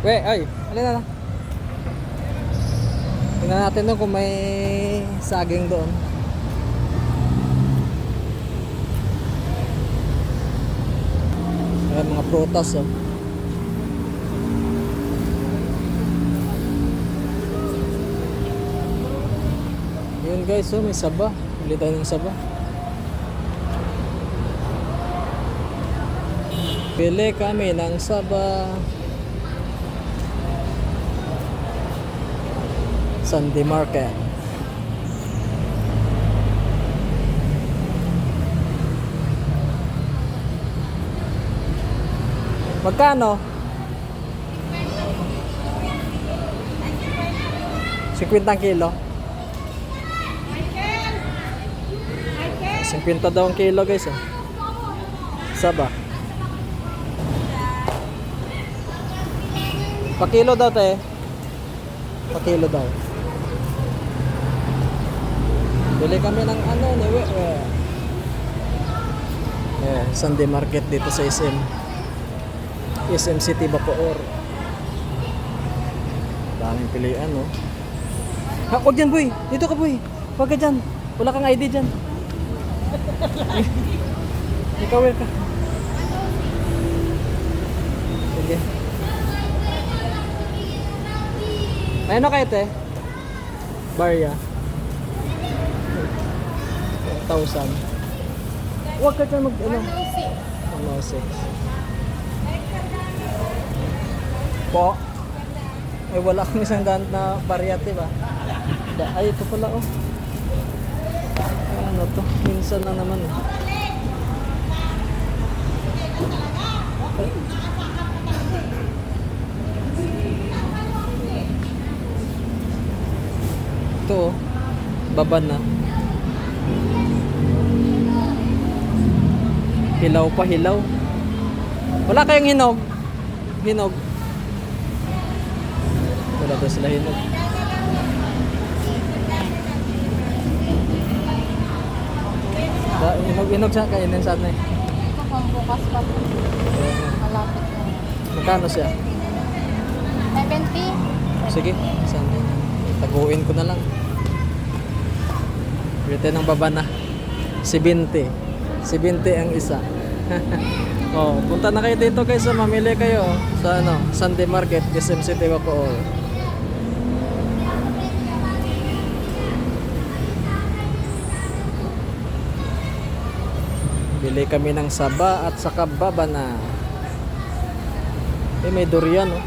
We, ay, alin na. Tingnan natin doon kung may saging doon. Ayan, mga prutas, oh. Yun guys, oh, may saba. Bili tayo ng saba. Bili kami ng saba. Sunday Market. Magkano? 50 kilo. 50 daw ang kilo guys, oh. Saba. Pa-kilo daw te. Pa-kilo daw. Bili kami ng ano ni Wewe. Yeah, Sunday Market dito sa SM. SM City Bacoor. Daming pilian, no? Ha, huwag dyan boy. Dito ka boy. Huwag ka dyan. Wala kang ID dyan. Ikaw ka. Sige. May ano kayo te? Barya. 1,000. Huwag ka dyan mag ano? 106. Po? Ay wala akong isang daan na variety ba? Ay ito pala oh. Ano to? Minsan na naman eh. Ito oh. Baba na. Hilaw pa hilaw. Wala kayong hinog? Hinog. Wala daw sila hinog. Hinog siya kainin sa atin eh. Ito kung bukas pa po. Malapit na. Magkano siya? 70. Sige, saan? Taguin ko na lang. Bili ng baba na. 70. 70 ang isa. Oh, punta na kayo dito guys, mamili kayo sa ano, Sunday Market, SM City Bacoor. Bili kami ng saba at saka baba na. Eh, may durian oh.